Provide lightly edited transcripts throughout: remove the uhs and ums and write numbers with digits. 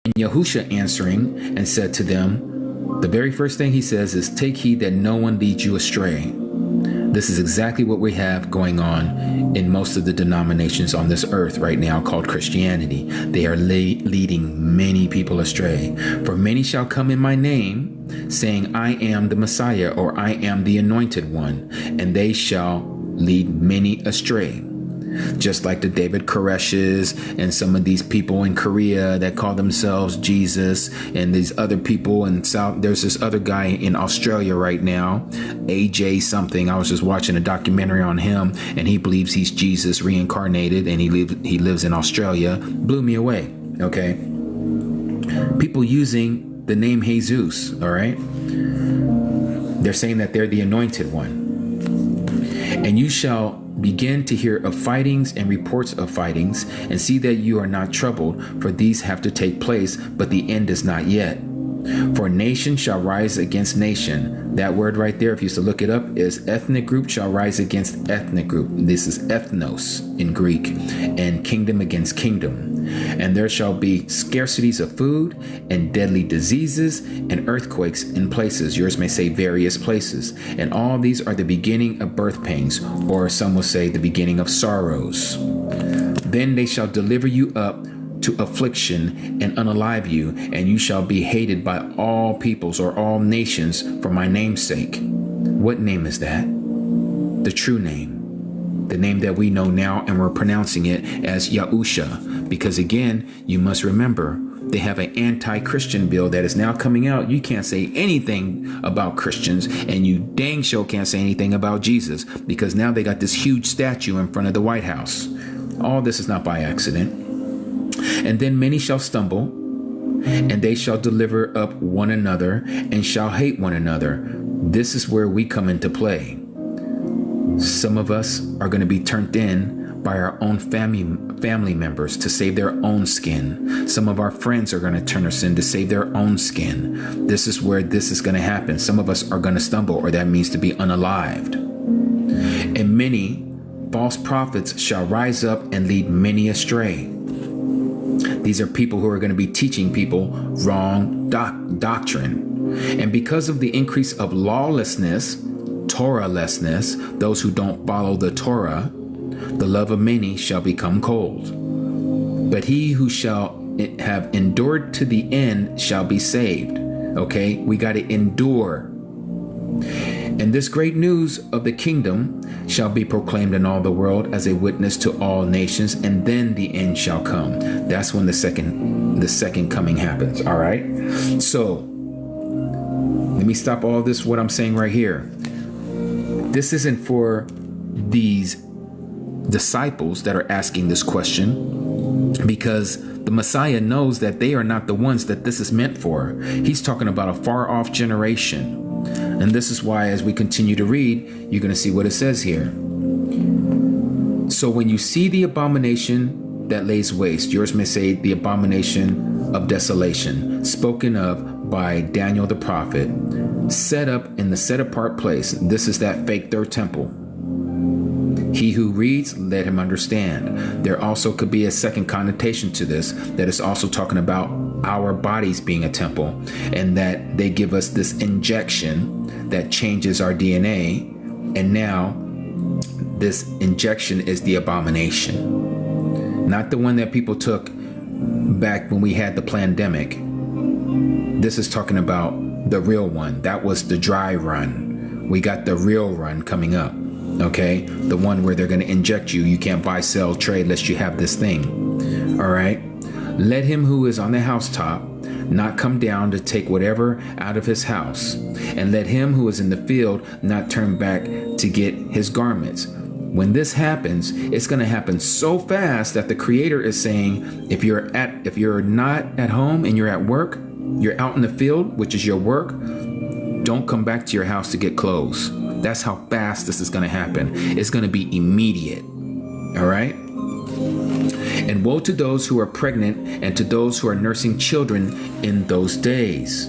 And Yahusha answering and said to them, the very first thing he says is, take heed that no one leads you astray. This is exactly what we have going on in most of the denominations on this earth right now called Christianity. They are leading many people astray. For many shall come in my name, saying, I am the Messiah, or I am the anointed one, and they shall lead many astray. Just like the David Koreshes and some of these people in Korea that call themselves Jesus, and these other people in South. There's this other guy in Australia right now, AJ something. I was just watching a documentary on him, and he believes he's Jesus reincarnated, and he lives in Australia. Blew me away. Okay, people using the name Jesus. All right, they're saying that they're the anointed one, and you shall begin to hear of fightings and reports of fightings, and see that you are not troubled, for these have to take place, but the end is not yet. For nation shall rise against nation. That word right there, if you used to look it up, is ethnic group shall rise against ethnic group. This is ethnos in Greek, and kingdom against kingdom. And there shall be scarcities of food, and deadly diseases, and earthquakes in places. Yours may say various places. And all these are the beginning of birth pains, or some will say the beginning of sorrows. Then they shall deliver you up to affliction and unalive you, and you shall be hated by all peoples or all nations for my name's sake. What name is that? The true name. The name that we know now, and we're pronouncing it as Yahusha. Because again, you must remember, they have an anti-Christian bill that is now coming out. You can't say anything about Christians, and you dang sure can't say anything about Jesus, because now they got this huge statue in front of the White House. All this is not by accident. And then many shall stumble, and they shall deliver up one another, and shall hate one another. This is where we come into play. Some of us are going to be turned in by our own family members to save their own skin. Some of our friends are going to turn us in to save their own skin. This is where this is going to happen. Some of us are going to stumble, or that means to be unalived. And many false prophets shall rise up and lead many astray. These are people who are going to be teaching people wrong doctrine. And because of the increase of lawlessness, Torahlessness, those who don't follow the Torah, the love of many shall become cold. But he who shall have endured to the end shall be saved. Okay, we got to endure. And this great news of the kingdom shall be proclaimed in all the world as a witness to all nations, and then the end shall come. That's when the second coming happens. All right. So let me stop all this, what I'm saying right here. This isn't for these disciples that are asking this question, because the Messiah knows that they are not the ones that this is meant for. He's talking about a far off generation. And this is why, as we continue to read, you're going to see what it says here. So when you see the abomination that lays waste, yours may say the abomination of desolation, spoken of by Daniel the prophet, set up in the set apart place. This is that fake third temple. He who reads, let him understand. There also could be a second connotation to this, that is also talking about our bodies being a temple, and that they give us this injection that changes our DNA. And now this injection is the abomination, not the one that people took back when we had the pandemic. This is talking about the real one. That was the dry run. We got the real run coming up. Okay, the one where they're going to inject you. You can't buy, sell, trade unless you have this thing. All right. Let him who is on the housetop not come down to take whatever out of his house, and let him who is in the field not turn back to get his garments. When this happens, it's going to happen so fast that the Creator is saying, if you're not at home and you're at work, you're out in the field, which is your work, don't come back to your house to get clothes. That's how fast this is going to happen. It's going to be immediate. All right. And woe to those who are pregnant and to those who are nursing children in those days.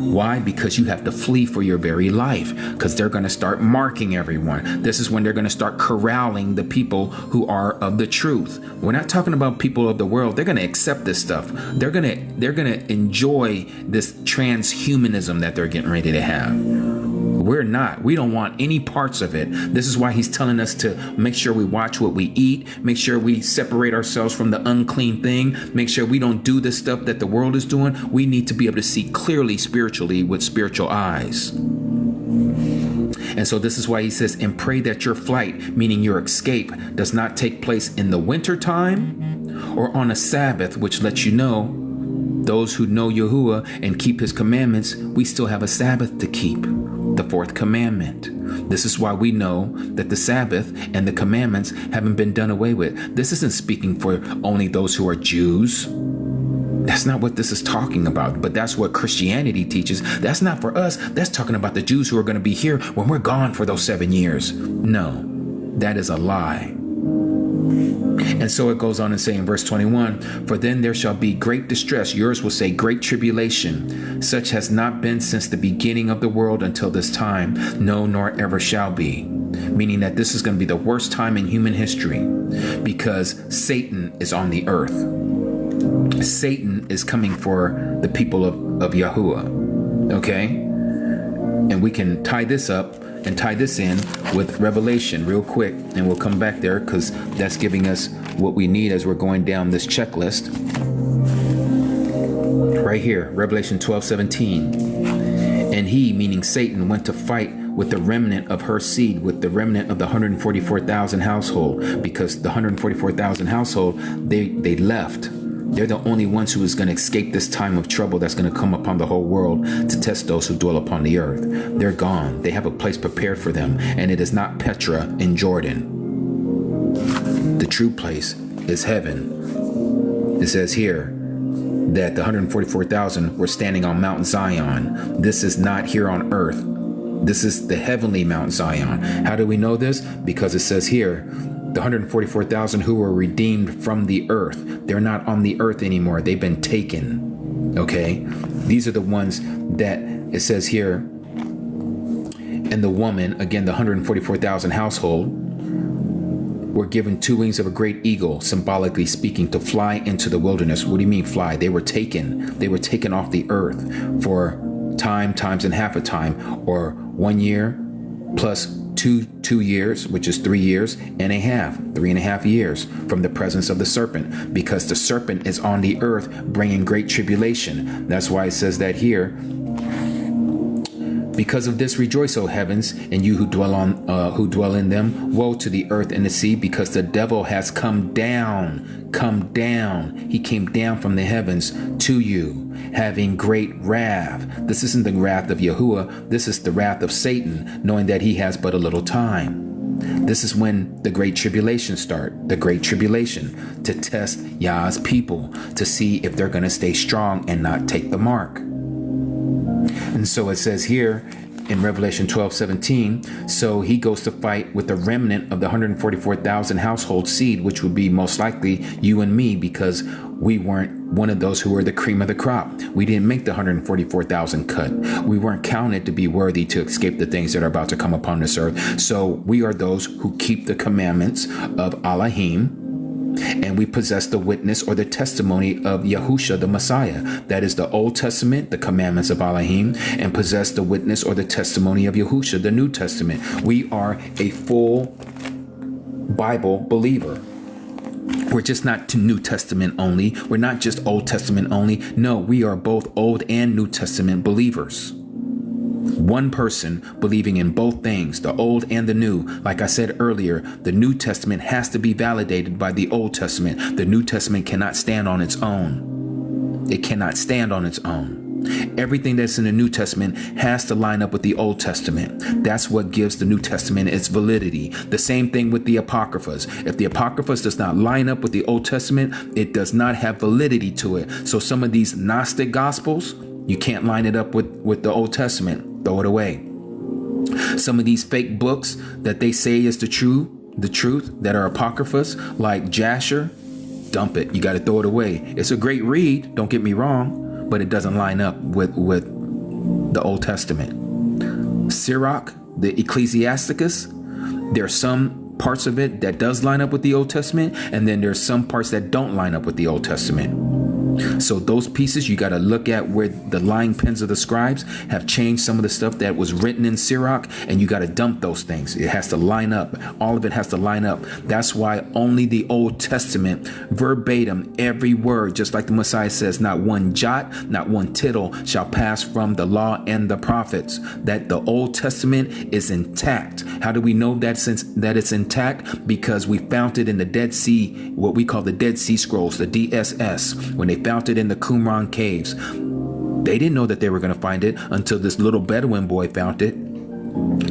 Why? Because you have to flee for your very life, because they're going to start marking everyone. This is when they're going to start corralling the people who are of the truth. We're not talking about people of the world. They're going to accept this stuff. They're going to enjoy this transhumanism that they're getting ready to have. We're not. We don't want any parts of it. This is why he's telling us to make sure we watch what we eat, make sure we separate ourselves from the unclean thing, make sure we don't do the stuff that the world is doing. We need to be able to see clearly spiritually with spiritual eyes. And so this is why he says, and pray that your flight, meaning your escape, does not take place in the winter time or on a Sabbath, which lets you know, those who know Yahuwah and keep his commandments, we still have a Sabbath to keep. The fourth commandment. This is why we know that the Sabbath and the commandments haven't been done away with. This isn't speaking for only those who are Jews. That's not what this is talking about, but that's what Christianity teaches. That's not for us. That's talking about the Jews who are going to be here when we're gone for those 7 years. No, that is a lie. And so it goes on and say in verse 21, for then there shall be great distress. Yours will say great tribulation. Such has not been since the beginning of the world until this time. No, nor ever shall be. Meaning that this is going to be the worst time in human history because Satan is on the earth. Satan is coming for the people of Yahuwah. Okay? And we can tie this up and tie this in with Revelation real quick, and we'll come back there because that's giving us what we need as we're going down this checklist. Right here, Revelation 12:17. And he, meaning Satan, went to fight with the remnant of her seed, with the remnant of the 144,000 household, because the 144,000 household, they left. They're the only ones who is going to escape this time of trouble that's going to come upon the whole world to test those who dwell upon the earth. They're gone. They have a place prepared for them, and it is not Petra in Jordan. The true place is heaven. It says here that the 144,000 were standing on Mount Zion. This is not here on earth. This is the heavenly Mount Zion. How do we know this? Because it says here, the 144,000 who were redeemed from the earth. They're not on the earth anymore. They've been taken. Okay? These are the ones that it says here. And the woman, again, the 144,000 household, were given 2 wings of a great eagle, symbolically speaking, to fly into the wilderness. What do you mean fly? They were taken. They were taken off the earth for times and half a time, or 1 year plus two years, which is 3 years and a half, 3.5 years from the presence of the serpent, because the serpent is on the earth bringing great tribulation. That's why it says that here. Because of this, rejoice, O heavens, and you who dwell in them. Woe to the earth and the sea, because the devil has come down. He came down from the heavens to you, having great wrath. This isn't the wrath of Yahuwah. This is the wrath of Satan, knowing that he has but a little time. This is when the great tribulation start. The great tribulation to test Yah's people, to see if they're going to stay strong and not take the mark. And so it says here in Revelation 12:17, so he goes to fight with the remnant of the 144,000 household seed, which would be most likely you and me, because we weren't one of those who were the cream of the crop. We didn't make the 144,000 cut. We weren't counted to be worthy to escape the things that are about to come upon this earth. So we are those who keep the commandments of Alahym, and we possess the witness or the testimony of Yahusha, the Messiah. That is the Old Testament, the commandments of Alahym, and possess the witness or the testimony of Yahusha, the New Testament. We are a full Bible believer. We're just not to New Testament only. We're not just Old Testament only. No, we are both Old and New Testament believers. One person believing in both things, the old and the new. Like I said earlier, the New Testament has to be validated by the Old Testament. The New Testament cannot stand on its own. It cannot stand on its own. Everything that's in the New Testament has to line up with the Old Testament. That's what gives the New Testament its validity. The same thing with the Apocryphas. If the Apocryphas does not line up with the Old Testament, it does not have validity to it. So some of these Gnostic Gospels, you can't line it up with the Old Testament. Throw it away. Some of these fake books that they say is the truth that are Apocryphas, like Jasher, dump it. You got to throw it away. It's a great read, don't get me wrong, but it doesn't line up with the Old Testament. Sirach, the Ecclesiasticus, there are some parts of it that does line up with the Old Testament, and then there's some parts that don't line up with the Old Testament. So those pieces, you got to look at where the lying pens of the scribes have changed some of the stuff that was written in Sirach, and you got to dump those things. It has to line up. All of it has to line up. That's why only the Old Testament, verbatim, every word, just like the Messiah says, not one jot, not one tittle shall pass from the law and the prophets. That the Old Testament is intact. How do we know that it's intact? Because we found it in the Dead Sea, what we call the Dead Sea Scrolls, the DSS, when they found it in the Qumran caves. They didn't know that they were going to find it until this little Bedouin boy found it.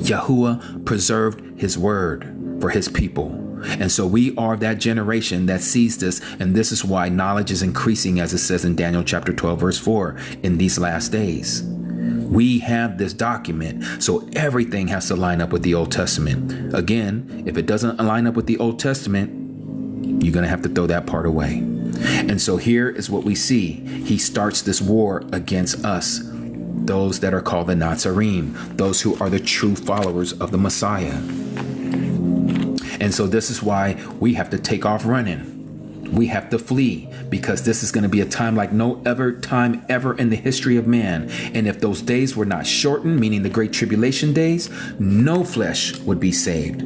Yahuwah preserved his word for his people. And so we are that generation that sees this. And this is why knowledge is increasing, as it says in Daniel chapter 12, verse 4, in these last days. We have this document, so everything has to line up with the Old Testament. Again, if it doesn't line up with the Old Testament, you're going to have to throw that part away. And so here is what we see. He starts this war against us, those that are called the Nazarene, those who are the true followers of the Messiah. And so this is why we have to take off running. We have to flee, because this is going to be a time like no other time ever in the history of man. And if those days were not shortened, meaning the Great Tribulation days, no flesh would be saved.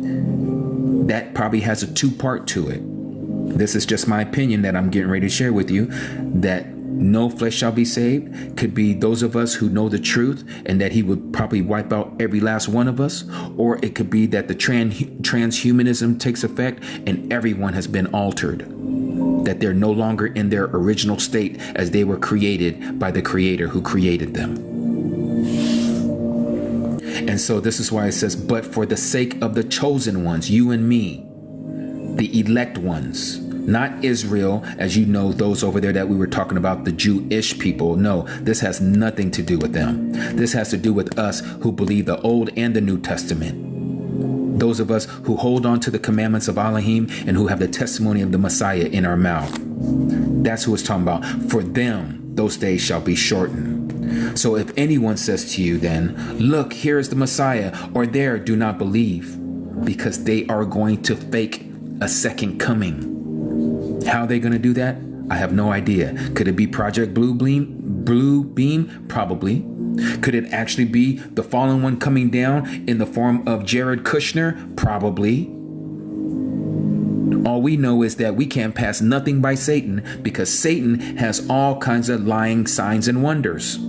That probably has a two-part to it. This is just my opinion that I'm getting ready to share with you, that no flesh shall be saved could be those of us who know the truth, and that he would probably wipe out every last one of us. Or it could be that the transhumanism takes effect and everyone has been altered, that they're no longer in their original state as they were created by the Creator who created them. And so this is why it says, but for the sake of the chosen ones, you and me, the elect ones, not Israel, as you know, those over there that we were talking about, the Jewish people. No, this has nothing to do with them. This has to do with us who believe the Old and the New Testament. Those of us who hold on to the commandments of Alahym and who have the testimony of the Messiah in our mouth. That's who it's talking about. For them, those days shall be shortened. So if anyone says to you then, look, here is the Messiah, or there, do not believe, because they are going to fake a second coming. How are they going to do that? I have no idea. Could it be Project Blue Beam? Probably. Could it actually be the fallen one coming down in the form of Jared Kushner? Probably. All we know is that we can't pass nothing by Satan, because Satan has all kinds of lying signs and wonders.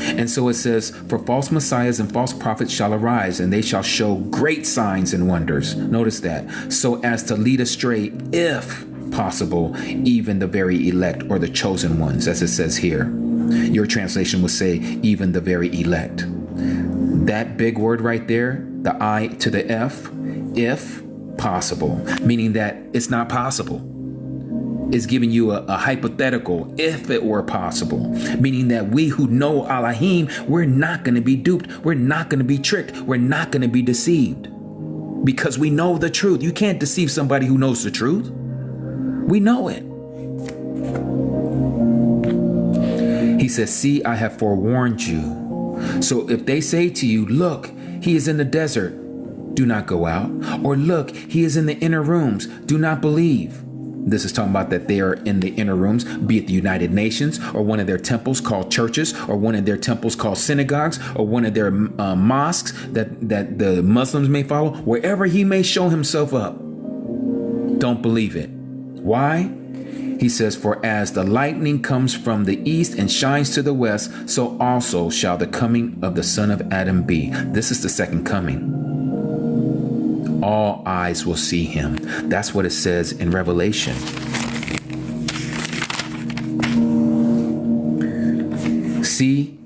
And so it says, for false messiahs and false prophets shall arise, and they shall show great signs and wonders. Notice that. So as to lead astray, if possible, even the very elect, or the chosen ones, as it says here. Your translation would say, even the very elect. That big word right there, the I to the F, if possible, meaning that it's not possible. Is giving you a hypothetical, if it were possible, meaning that we who know Alahym, we're not going to be duped. We're not going to be tricked. We're not going to be deceived, because we know the truth. You can't deceive somebody who knows the truth. We know it. He says, see, I have forewarned you. So if they say to you, look, he is in the desert, do not go out. Or look, he is in the inner rooms, do not believe. This is talking about that they are in the inner rooms, be it the United Nations, or one of their temples called churches, or one of their temples called synagogues, or one of their mosques that the Muslims may follow. Wherever he may show himself up, don't believe it. Why? He says, for as the lightning comes from the east and shines to the west, so also shall the coming of the Son of Adam be. This is the second coming. All eyes will see him. That's what it says in Revelation. See,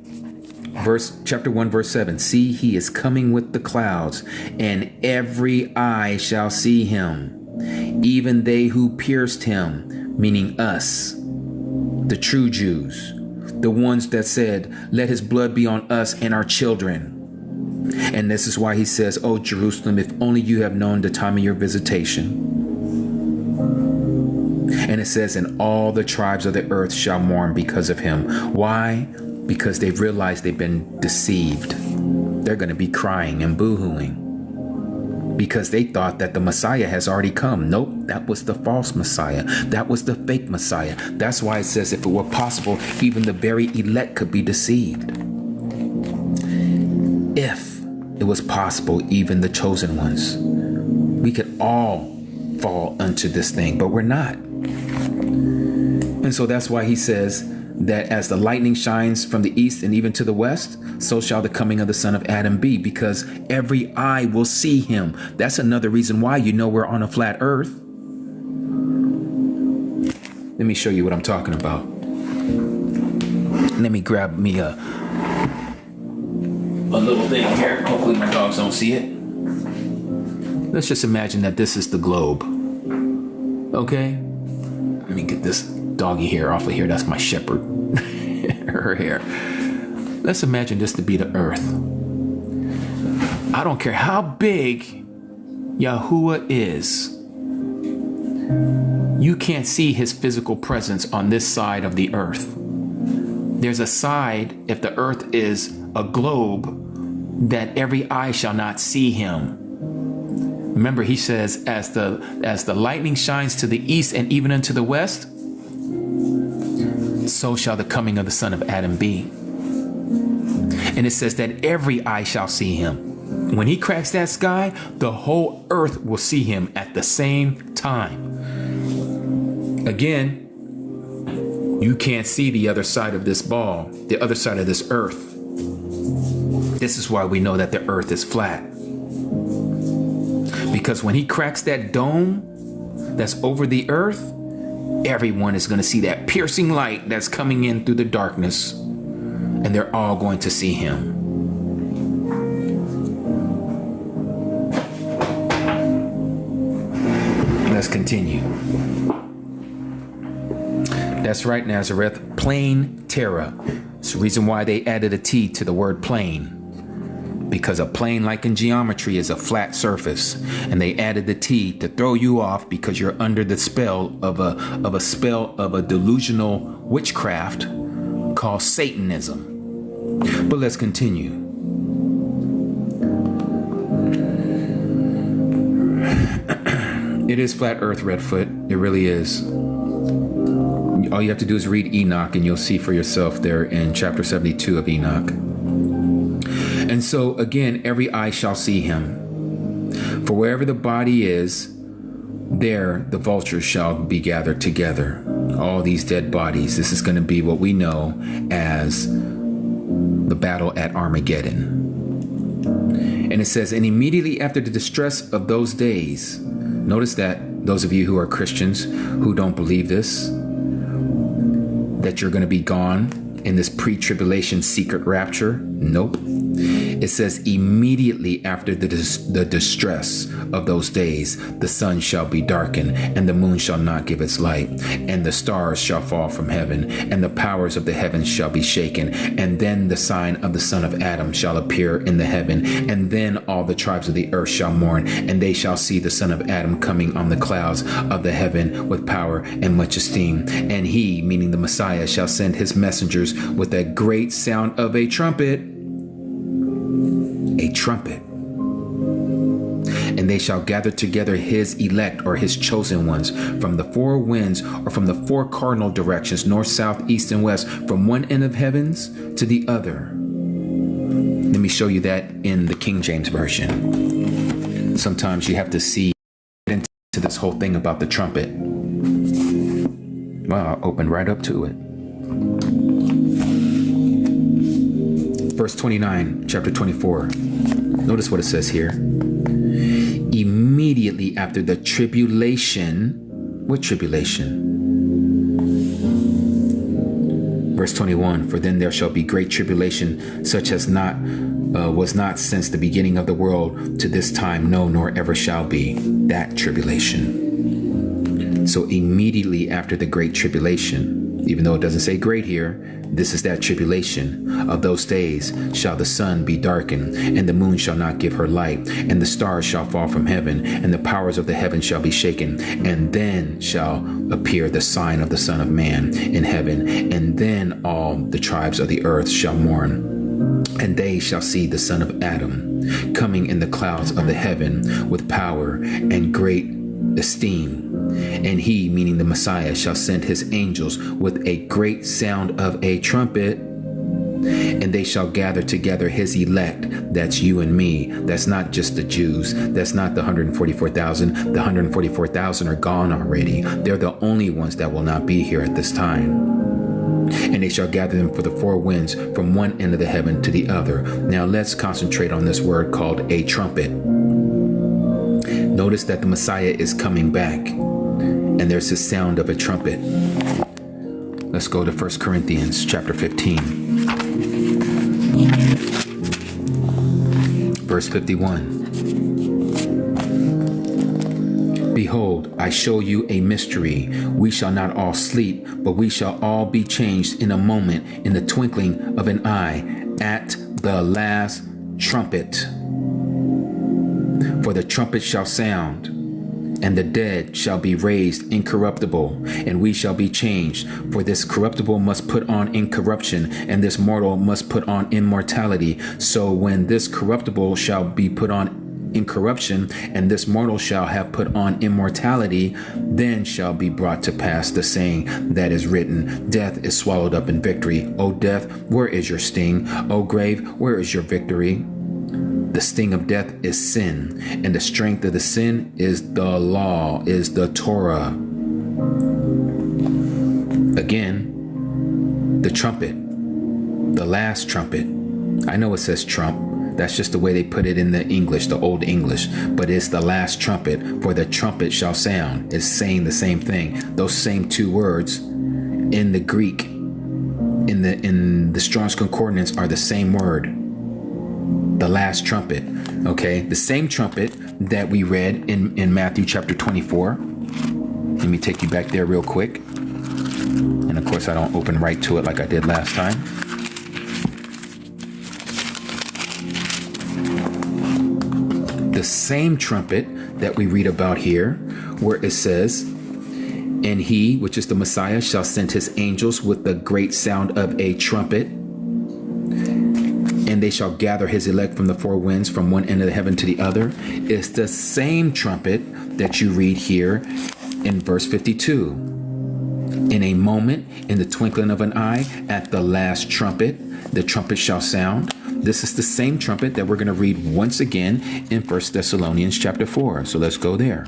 chapter 1, verse 7. See, he is coming with the clouds, and every eye shall see him, even they who pierced him, meaning us, the true Jews, the ones that said, let his blood be on us and our children. And this is why he says, oh, Jerusalem, if only you have known the time of your visitation. And it says, and all the tribes of the earth shall mourn because of him. Why? because they've realized they've been deceived. They're going to be crying and boo-hooing because they thought that the Messiah has already come. Nope, that was the false Messiah. That was the fake Messiah. That's why it says if it were possible, even the very elect could be deceived. If it was possible, even the chosen ones. We could all fall unto this thing, but we're not. And so that's why he says that as the lightning shines from the east and even to the west, so shall the coming of the Son of Adam be, because every eye will see him. That's another reason why you know we're on a flat earth. Let me show you what I'm talking about. Let me grab me a little thing here. Hopefully my dogs don't see it. Let's just imagine that this is the globe. Okay? Let me get this doggy hair off of here. That's my shepherd. Her hair. Let's imagine this to be the earth. I don't care how big Yahuwah is. You can't see his physical presence on this side of the earth. There's a side, if the earth is a globe, that every eye shall not see him. Remember, he says, as the lightning shines to the east and even unto the west, so shall the coming of the Son of Adam be. And it says that every eye shall see him. When he cracks that sky, the whole earth will see him at the same time. Again, you can't see the other side of this ball, the other side of this earth. This is why we know that the earth is flat. Because when he cracks that dome that's over the earth, everyone is going to see that piercing light that's coming in through the darkness, and they're all going to see him. Let's continue. That's right, Nazareth. Plain terra. It's the reason why they added a T to the word plane. Because a plane, like in geometry, is a flat surface, and they added the T to throw you off because you're under the spell of a delusional witchcraft called Satanism. But let's continue. It is flat earth, Redfoot. It really is. All you have to do is read Enoch, and you'll see for yourself there in chapter 72 of Enoch. And so again, every eye shall see him. For wherever the body is, there the vultures shall be gathered together. All these dead bodies. This is going to be what we know as the battle at Armageddon. And it says, and immediately after the distress of those days, notice that those of you who are Christians who don't believe this, that you're going to be gone in this pre-tribulation secret rapture. Nope. It says immediately after the distress of those days, the sun shall be darkened, and the moon shall not give its light, and the stars shall fall from heaven, and the powers of the heavens shall be shaken. And then the sign of the Son of Adam shall appear in the heaven, and then all the tribes of the earth shall mourn, and they shall see the Son of Adam coming on the clouds of the heaven with power and much esteem. And he, meaning the Messiah, shall send his messengers with a great sound of a trumpet. A trumpet. And they shall gather together his elect, or his chosen ones, from the four winds, or from the four cardinal directions, north, south, east, and west, from one end of heavens to the other. Let me show you that in the King James Version. Sometimes you have to see into this whole thing about the trumpet. Well, I'll open right up to it. Verse 29, chapter 24. Notice what it says here. Immediately after the tribulation. What tribulation? Verse 21. For then there shall be great tribulation, such as was not since the beginning of the world to this time, no, nor ever shall be. That tribulation. So immediately after the great tribulation. Even though it doesn't say great here, this is that tribulation. Of those days shall the sun be darkened, and the moon shall not give her light, and the stars shall fall from heaven, and the powers of the heaven shall be shaken. And then shall appear the sign of the Son of Man in heaven, and then all the tribes of the earth shall mourn. And they shall see the Son of Adam coming in the clouds of the heaven with power and great esteem. And he, meaning the Messiah, shall send his angels with a great sound of a trumpet, and they shall gather together his elect. That's you and me. That's not just the Jews. That's not the 144,000. The 144,000 are gone already. They're the only ones that will not be here at this time. And they shall gather them for the four winds from one end of the heaven to the other. Now let's concentrate on this word called a trumpet. Notice that the Messiah is coming back, and there's the sound of a trumpet. Let's go to 1 Corinthians chapter 15, verse 51. Behold, I show you a mystery. We shall not all sleep, but we shall all be changed in a moment, in the twinkling of an eye, at the last trumpet. For the trumpet shall sound, and the dead shall be raised incorruptible, and we shall be changed. For this corruptible must put on incorruption, and this mortal must put on immortality. So when this corruptible shall be put on incorruption, and this mortal shall have put on immortality, then shall be brought to pass the saying that is written, Death is swallowed up in victory. O death, where is your sting? O grave, where is your victory? The sting of death is sin, and the strength of the sin is the law, is the Torah. Again, the trumpet, the last trumpet. I know it says trump. That's just the way they put it in the English, the Old English. But it's the last trumpet, for the trumpet shall sound. It's saying the same thing. Those same two words in the Greek, in the Strong's Concordance, are the same word. The last trumpet. Okay, the same trumpet that we read in Matthew chapter 24. Let me take you back there real quick. And of course, I don't open right to it like I did last time. The same trumpet that we read about here, where it says, and he, which is the Messiah, shall send his angels with the great sound of a trumpet, and they shall gather his elect from the four winds, from one end of the heaven to the other. It's the same trumpet that you read here in verse 52. In a moment, in the twinkling of an eye, at the last trumpet, the trumpet shall sound. This is the same trumpet that we're going to read once again in 1 Thessalonians chapter 4. So let's go there.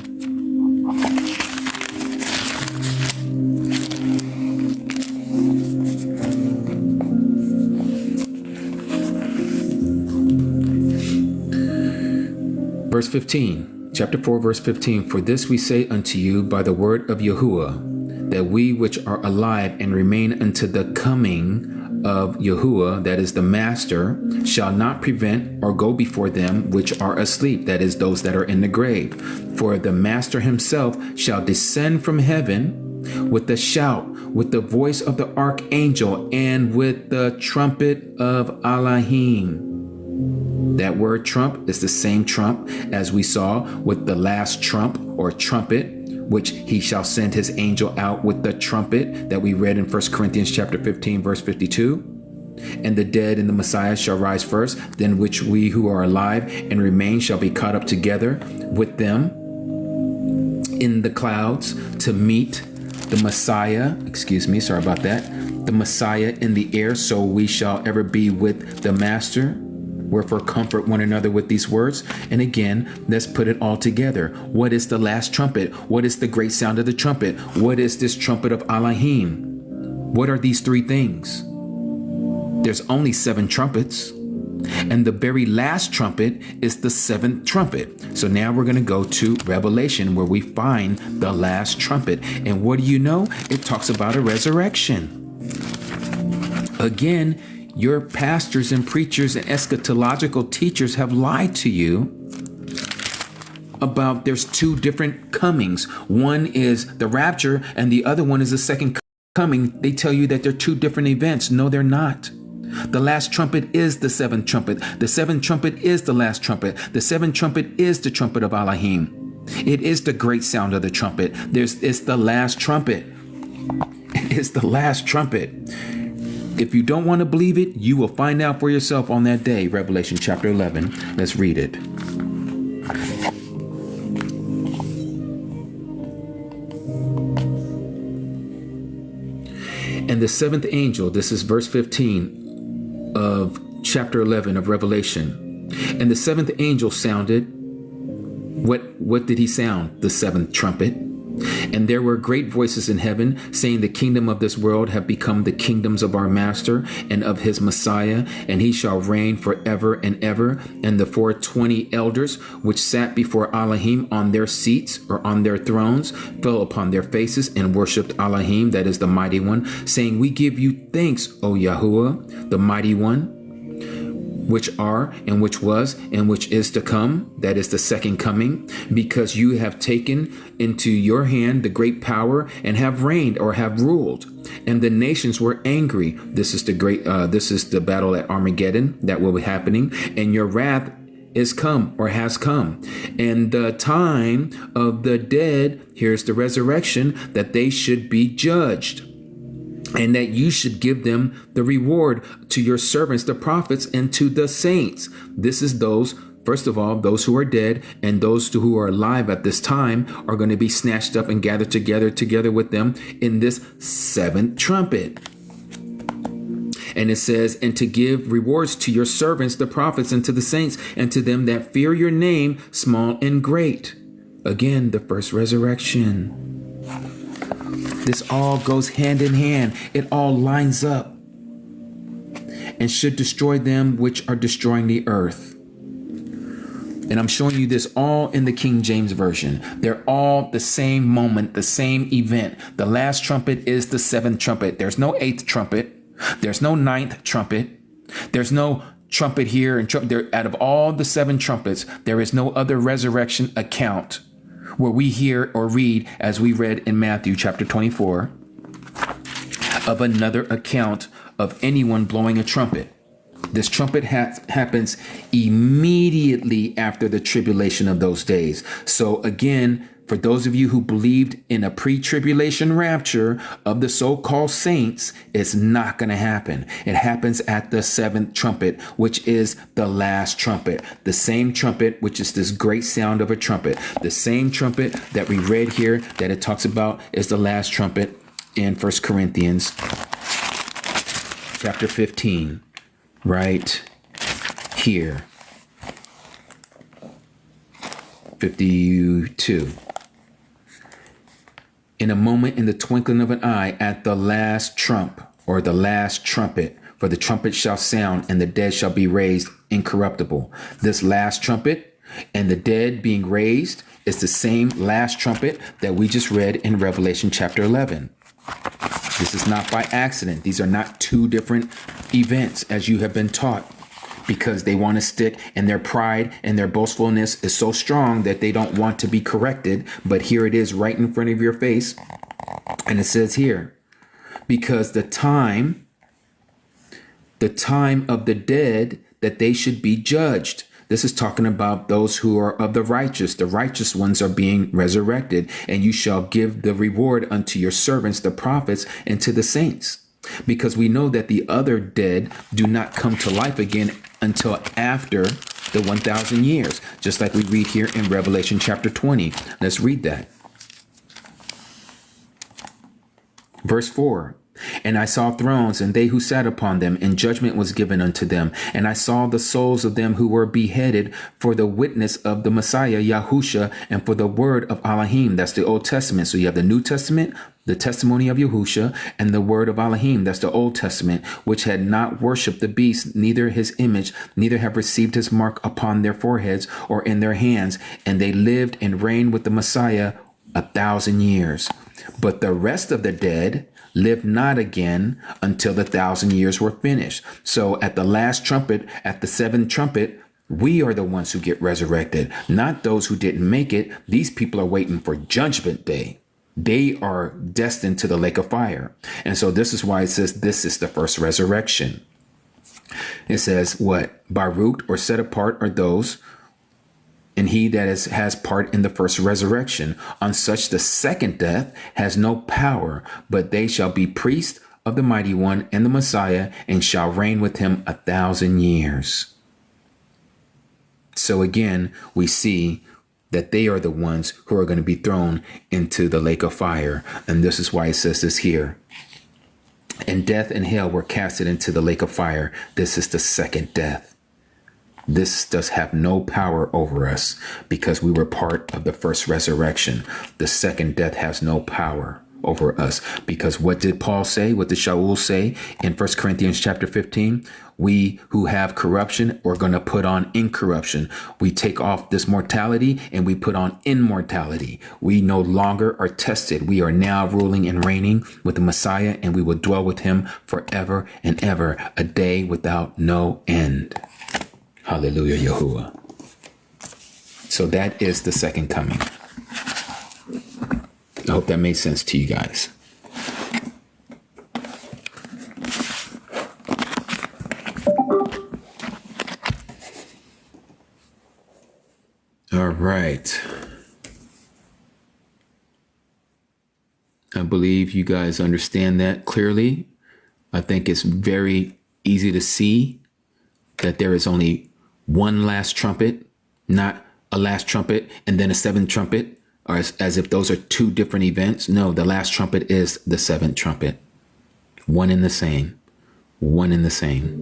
Verse 15, chapter 4, verse 15, for this we say unto you by the word of Yahuwah, that we which are alive and remain unto the coming of Yahuwah, that is the Master, shall not prevent or go before them which are asleep, that is those that are in the grave. For the Master himself shall descend from heaven with a shout, with the voice of the archangel, and with the trumpet of Alahym. That word trump is the same trump as we saw with the last trump or trumpet, which he shall send his angel out with the trumpet that we read in 1 Corinthians chapter 15, verse 52. And the dead in the Messiah shall rise first, then which we who are alive and remain shall be caught up together with them in the clouds to meet the Messiah, sorry about that, the Messiah in the air, so we shall ever be with the Master. Wherefore comfort one another with these words. And again, let's put it all together. What is the last trumpet? What is the great sound of the trumpet? What is this trumpet of Alahym? What are these three things? There's only 7 trumpets. And the very last trumpet is the 7th trumpet. So now we're going to go to Revelation, where we find the last trumpet. And what do you know? It talks about a resurrection. Again, your pastors and preachers and eschatological teachers have lied to you about there's 2 different comings. One is the rapture and the other one is the second coming. coming, they tell you that they're two different events. No, they're not. The last trumpet is the seventh trumpet. The seventh trumpet is the last trumpet. The seventh trumpet is the trumpet of Alahym. It is the great sound of the trumpet. It's the last trumpet. It's the last trumpet. If you don't want to believe it, you will find out for yourself on that day. Revelation chapter 11. Let's read it. And the seventh angel, this is verse 15 of chapter 11 of Revelation. And the seventh angel sounded. What did he sound? The seventh trumpet. And there were great voices in heaven saying, the kingdom of this world have become the kingdoms of our master and of his Messiah, and he shall reign forever and ever. And the 420 elders which sat before Alahym on their seats or on their thrones fell upon their faces and worshipped Alahym, that is the mighty one, saying, we give you thanks, O Yahuwah, the mighty one, which are and which was and which is to come, that is the second coming, because you have taken into your hand the great power and have reigned or have ruled. And the nations were angry. This is the battle at Armageddon that will be happening. And your wrath is come or has come. And the time of the dead, here's the resurrection, that they should be judged. And that you should give them the reward to your servants, the prophets, and to the saints. This is those, first of all, those who are dead, and those who are alive at this time are going to be snatched up and gathered together with them in this seventh trumpet. And it says, and to give rewards to your servants, the prophets, and to the saints, and to them that fear your name, small and great. Again, the first resurrection. This all goes hand in hand. It all lines up and should destroy them which are destroying the earth. And I'm showing you this all in the King James Version. They're all the same moment, the same event. The last trumpet is the seventh trumpet. There's no eighth trumpet. There's no ninth trumpet. There's no trumpet here. And out of all the seven trumpets, there is no other resurrection account where we hear or read, as we read in Matthew chapter 24, of another account of anyone blowing a trumpet. This trumpet happens immediately after the tribulation of those days. So again, for those of you who believed in a pre-tribulation rapture of the so-called saints, it's not going to happen. It happens at the seventh trumpet, which is the last trumpet. The same trumpet, which is this great sound of a trumpet. The same trumpet that we read here that it talks about is the last trumpet in 1 Corinthians chapter 15, right here. 52. In a moment, in the twinkling of an eye, at the last trump, or the last trumpet, for the trumpet shall sound, and the dead shall be raised incorruptible. This last trumpet and the dead being raised is the same last trumpet that we just read in Revelation chapter 11. This is not by accident. These are not two different events as you have been taught, because they want to stick, and their pride and their boastfulness is so strong that they don't want to be corrected. But here it is right in front of your face. And it says here, because the time of the dead, that they should be judged. This is talking about those who are of the righteous. The righteous ones are being resurrected, and you shall give the reward unto your servants, the prophets, and to the saints. Because we know that the other dead do not come to life again until after the 1,000 years, just like we read here in Revelation chapter 20. Let's read that. Verse 4. And I saw thrones, and they who sat upon them, and judgment was given unto them. And I saw the souls of them who were beheaded for the witness of the Messiah, Yahusha, and for the word of Alahym. That's the Old Testament. So you have the New Testament, the testimony of Yahusha, and the word of Alahym. That's the Old Testament, which had not worshipped the beast, neither his image, neither have received his mark upon their foreheads or in their hands. And they lived and reigned with the Messiah 1,000 years. But the rest of the dead lived not again until the 1,000 years were finished. So at the last trumpet, at the seventh trumpet, we are the ones who get resurrected, not those who didn't make it. These people are waiting for judgment day. They are destined to the lake of fire. And so this is why it says this is the first resurrection. It says what? Baruch, or set apart, are those, and he that has part in the first resurrection. On such the second death has no power, but they shall be priests of the mighty one and the Messiah, and shall reign with him 1,000 years. So again, we see that they are the ones who are going to be thrown into the lake of fire. And this is why it says this here. And death and hell were casted into the lake of fire. This is the second death. This does have no power over us because we were part of the first resurrection. The second death has no power over us, because what did Paul say? What did Shaul say in 1 Corinthians chapter 15? We who have corruption are going to put on incorruption. We take off this mortality and we put on immortality. We no longer are tested. We are now ruling and reigning with the Messiah, and we will dwell with him forever and ever, a day without no end. Hallelujah, Yahuwah. So that is the second coming. I hope that made sense to you guys. All right. I believe you guys understand that clearly. I think it's very easy to see that there is only one last trumpet, not a last trumpet and then a seventh trumpet, or as if those are two different events. No, the last trumpet is the seventh trumpet. One and the same. One and the same.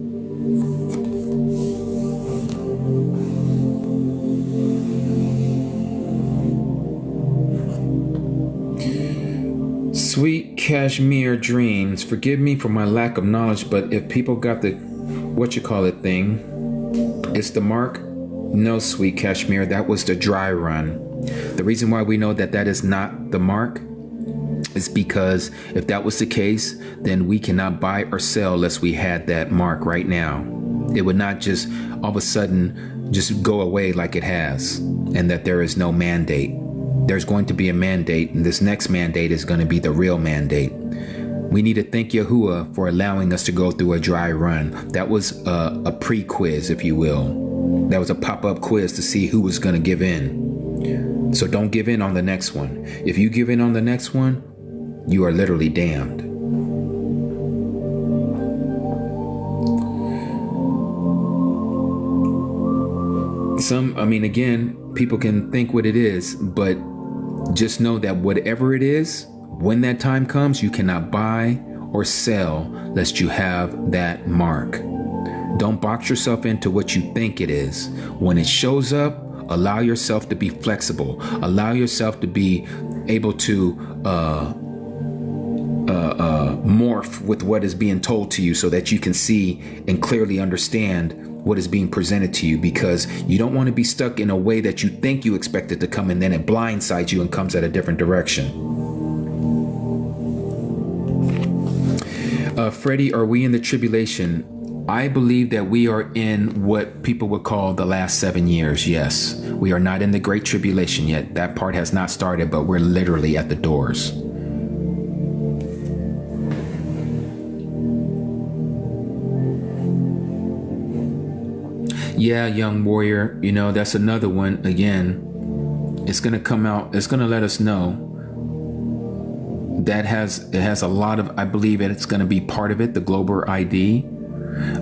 Sweet cashmere dreams. Forgive me for my lack of knowledge, but if people got the thing, it's the mark. No, sweet cashmere, that was the dry run. The reason why we know that that is not the mark is because if that was the case, then we cannot buy or sell unless we had that mark right now. It would not just all of a sudden just go away like it has, and that there is no mandate. There's going to be a mandate, and this next mandate is going to be the real mandate. We need to thank Yahuwah for allowing us to go through a dry run. That was a pre-quiz, if you will. That was a pop-up quiz to see who was going to give in. So don't give in on the next one. If you give in on the next one, you are literally damned. Again, people can think what it is, but just know that whatever it is, when that time comes, you cannot buy or sell lest you have that mark. Don't box yourself into what you think it is. When it shows up, allow yourself to be flexible. Allow yourself to be able to morph with what is being told to you so that you can see and clearly understand what is being presented to you, because you don't want to be stuck in a way that you think you expect it to come and then it blindsides you and comes at a different direction. Freddie, are we in the tribulation? I believe that we are in what people would call the last 7 years. Yes, we are not in the Great Tribulation yet. That part has not started, but we're literally at the doors. Yeah, young warrior, that's another one. Again, it's going to come out. It's going to let us know. It has a lot of, I believe it's going to be part of it, the global ID.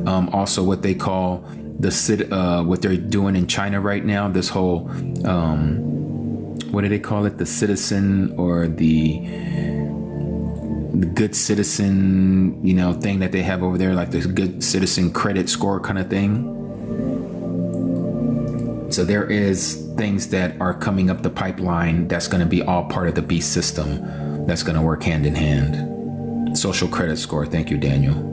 Also what they call what they're doing in China right now, this whole, what do they call it? The citizen, or the good citizen, thing that they have over there, like this good citizen credit score kind of thing. So there is things that are coming up the pipeline that's going to be all part of the beast system that's going to work hand in hand. Social credit score. Thank you, Daniel.